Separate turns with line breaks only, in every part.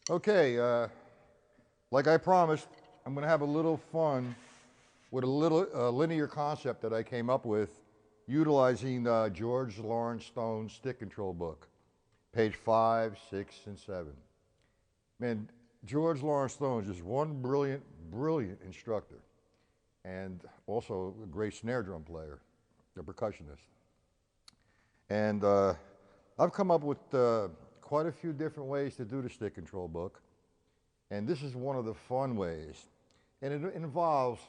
Okay, like I promised, I'm going to have a little fun with a little linear concept that I came up with utilizing George Lawrence Stone's stick control book, page 5, 6, and 7. Man, George Lawrence Stone is just one brilliant, brilliant instructor and also a great snare drum player, a percussionist. And I've come up with quite a few different ways to do the stick control book. And this is one of the fun ways. And it involves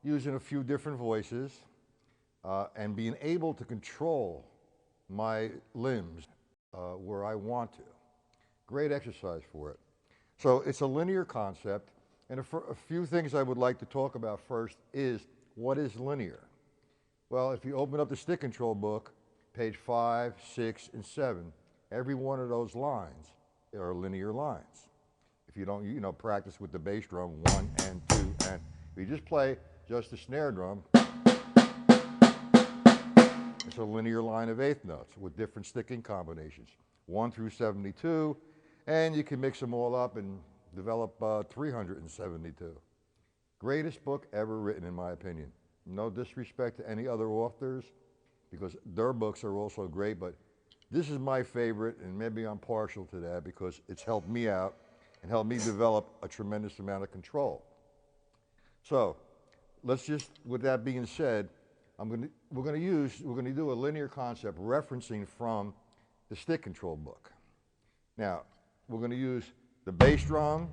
using a few different voices and being able to control my limbs where I want to. Great exercise for it. So it's a linear concept. And a few things I would like to talk about first is, what is linear? Well, if you open up the stick control book, page 5, 6, and 7, every one of those lines are linear lines. If you don't, practice with the bass drum, 1 and 2, and if you just play just the snare drum, it's a linear line of eighth notes with different sticking combinations, 1 through 72, and you can mix them all up and develop 372. Greatest book ever written, in my opinion. No disrespect to any other authors, because their books are also great, but this is my favorite, and maybe I'm partial to that because it's helped me out and helped me develop a tremendous amount of control. So let's just, with that being said, we're going to do a linear concept referencing from the stick control book. Now, we're going to use the bass drum,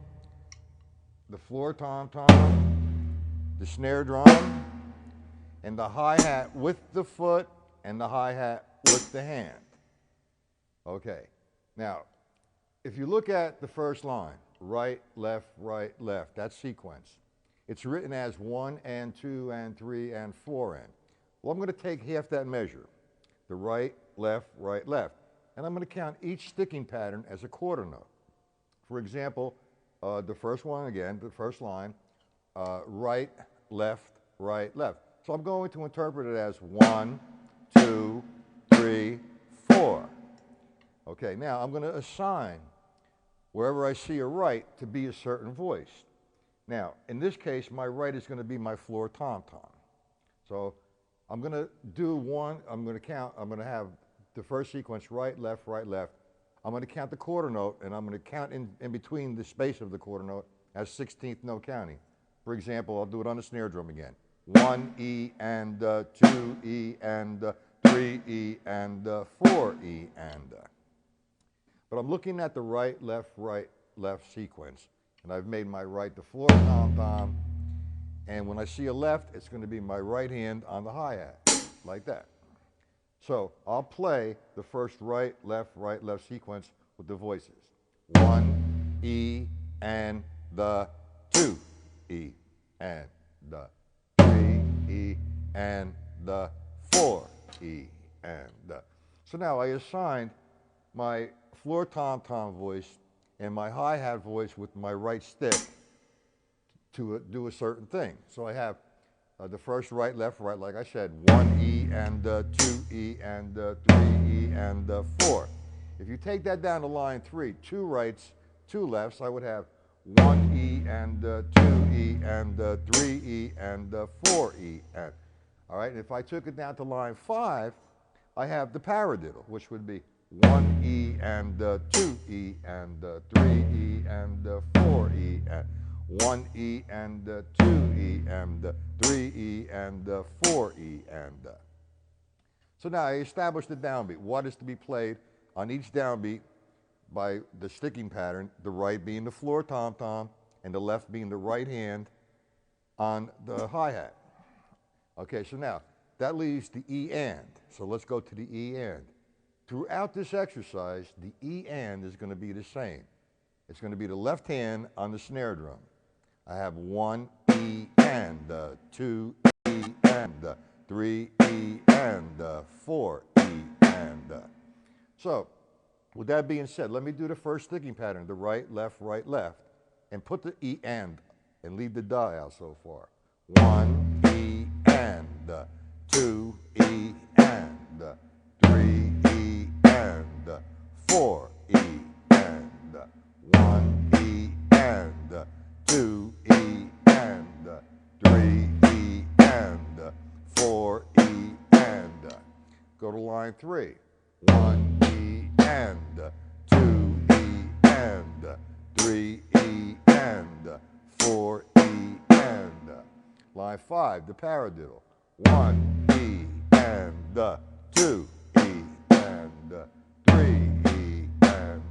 the floor tom-tom, the snare drum, and the hi-hat with the foot and the hi-hat with the hand. Okay, now, if you look at the first line, right, left, that sequence, it's written as 1 and 2 and 3 and 4 and. Well, I'm going to take half that measure, the right, left, and I'm going to count each sticking pattern as a quarter note. For example, the first one again, the first line, right, left. So I'm going to interpret it as 1, 2, 3, 4. Okay, now I'm going to assign wherever I see a right to be a certain voice. Now, in this case, my right is going to be my floor tom-tom. So I'm going to do one, I'm going to have the first sequence right, left. I'm going to count the quarter note, and I'm going to count in between the space of the quarter note as 16th note counting. For example, I'll do it on the snare drum again. 1 E and 2 E and 3 E and 4 E and. But I'm looking at the right, left sequence, and I've made my right the floor tom-tom, and when I see a left, it's going to be my right hand on the hi-hat, like that. So I'll play the first right, left sequence with the voices. 1 E and the 2 E and the 3 E and the 4 E and the. So now I assigned my floor tom-tom voice and my hi-hat voice with my right stick to do a certain thing. So I have the first right, left, like I said, 1 E and 2 E and 3 E and 4. If you take that down to line 3, 2 rights, 2 lefts, I would have 1 E and 2 E and 3 E and 4 E and. All right, and if I took it down to line 5, I have the paradiddle, which would be 1 E and 2 E and 3 E and 4 E and 1 E and 2 E and 3 E and 4 E and. So now I established the downbeat. What is to be played on each downbeat by the sticking pattern, the right being the floor tom-tom and the left being the right hand on the hi-hat. Okay, so now that leaves the E and. So let's go to the E and. Throughout this exercise, the E and is going to be the same. It's going to be the left hand on the snare drum. I have 1 E and 2 E and 3 E and 4 E and. So, with that being said, let me do the first sticking pattern, the right, left, and put the E and leave the da out so far. 1 E and 2 E and 3 E and 4 E and 1 E line 3. 1 E and 2 E and 3 E and 4 E and. Line 5, the paradiddle. 1 E and 2 E and 3 E and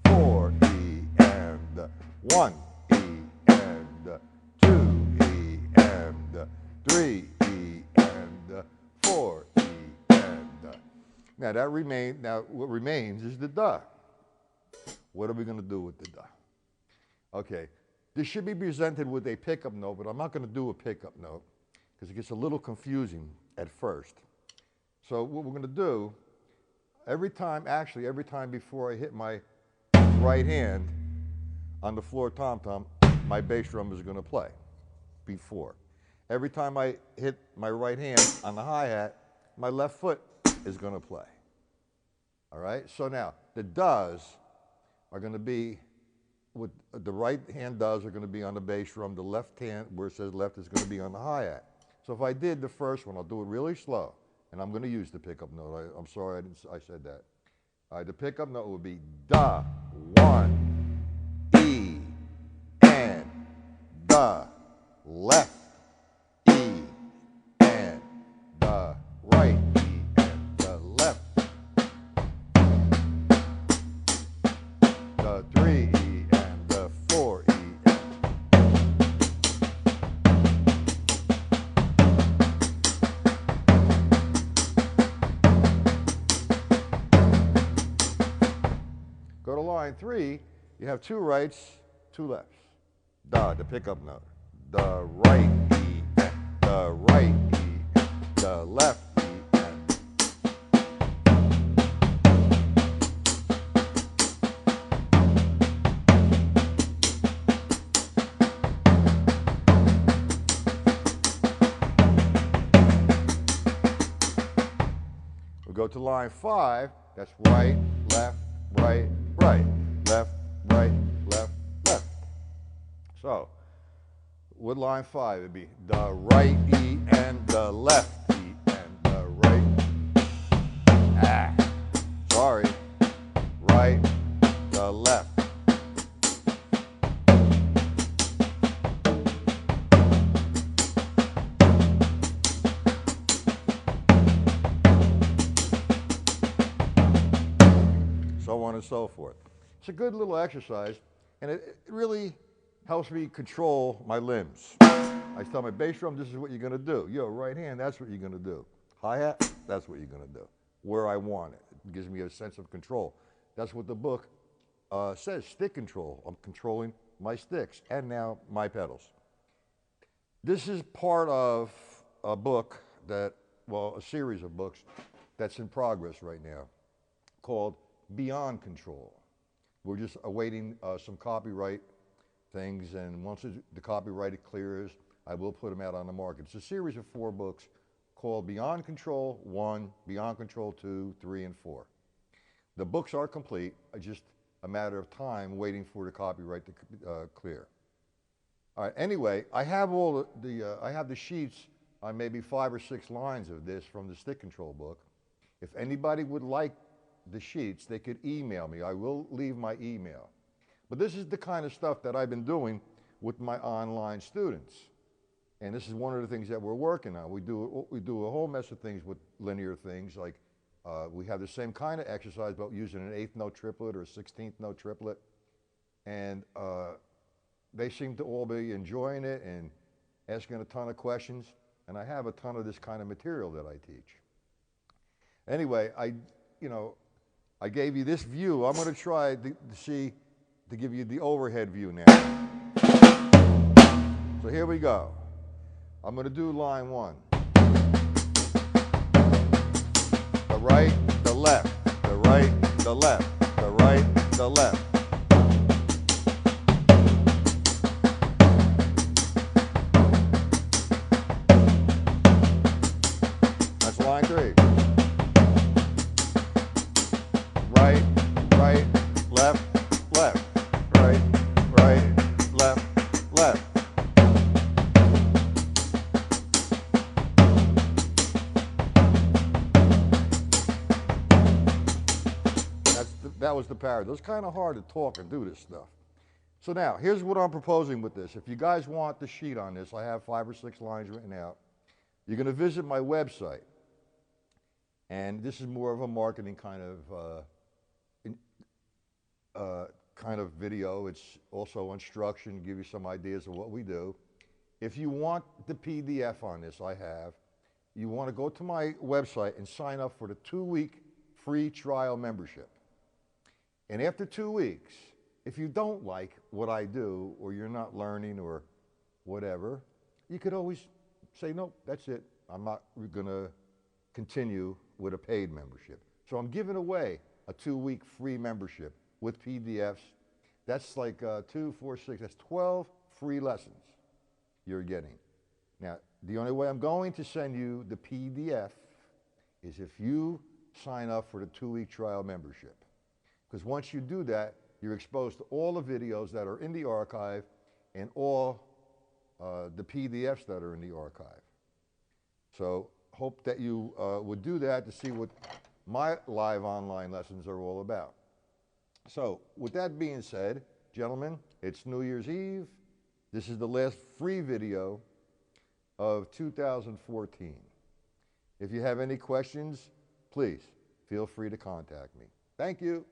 4 E and 1 E and 2 E and 3 E and 4 E and. Now what remains is the da. What are we going to do with the da? Okay, this should be presented with a pickup note, but I'm not going to do a pickup note because it gets a little confusing at first. So what we're going to do, every time before I hit my right hand on the floor tom-tom, my bass drum is going to play before. Every time I hit my right hand on the hi-hat, my left foot is going to play. All right? So now, the does are going to be, with the right hand does are going to be on the bass drum. The left hand, where it says left, is going to be on the hi-hat. So if I did the first one, I'll do it really slow. And I'm going to use the pickup note. I'm sorry I said that. All right, the pickup note would be da, 1, E, and da, left, E, and da, right, E, and the left, the 3 E, and the 4 E, and. Go to line 3, you have 2 rights, 2 lefts. Da, the pickup note. The right E, and the right E, and the left E, and. We go to line 5, that's right, left, right, right, left, right, left, left. So, with line 5, it'd be the right E and the left E and the right. Sorry. Right, the left. So on and so forth. It's a good little exercise, and it really helps me control my limbs. I tell my bass drum, this is what you're going to do. Yo, right hand, that's what you're going to do. Hi-hat, that's what you're going to do. Where I want it. It gives me a sense of control. That's what the book says, stick control. I'm controlling my sticks and now my pedals. This is part of a book that, well, a series of books that's in progress right now called Beyond Control. We're just awaiting some copyright things, and once the copyright clears, I will put them out on the market. It's a series of 4 books called Beyond Control 1, Beyond Control 2, 3, and 4. The books are complete, just a matter of time waiting for the copyright to clear. All right, anyway, I have I have the sheets on maybe 5 or 6 lines of this from the stick control book. If anybody would like the sheets, they could email me. I will leave my email. But this is the kind of stuff that I've been doing with my online students. And this is one of the things that we're working on. We do a whole mess of things with linear things, like we have the same kind of exercise, but using an 8th note triplet or a 16th note triplet. And they seem to all be enjoying it and asking a ton of questions. And I have a ton of this kind of material that I teach. Anyway, I gave you this view. I'm going to try to give you the overhead view now. So here we go. I'm going to do line 1. The right, the left, the right, the left, the right, the left. That's line 3. Right, right, left, left, right, right, left, left. That was the paradigm. It's kind of hard to talk and do this stuff. So now, here's what I'm proposing with this. If you guys want the sheet on this, I have 5 or 6 lines written out. You're going to visit my website. And this is more of a marketing kind of video. It's also instruction, give you some ideas of what we do. If you want the PDF on this, I have, you want to go to my website and sign up for the 2-week free trial membership. And after 2 weeks, if you don't like what I do, or you're not learning or whatever, you could always say, nope, that's it. I'm not going to continue with a paid membership. So I'm giving away a 2-week free membership with PDFs. That's like 2, 4, 6, that's 12 free lessons you're getting. Now, the only way I'm going to send you the PDF is if you sign up for the 2-week trial membership. Because once you do that, you're exposed to all the videos that are in the archive and all the PDFs that are in the archive. So hope that you would do that to see what my live online lessons are all about. So with that being said, gentlemen, it's New Year's Eve. This is the last free video of 2014. If you have any questions, please feel free to contact me. Thank you.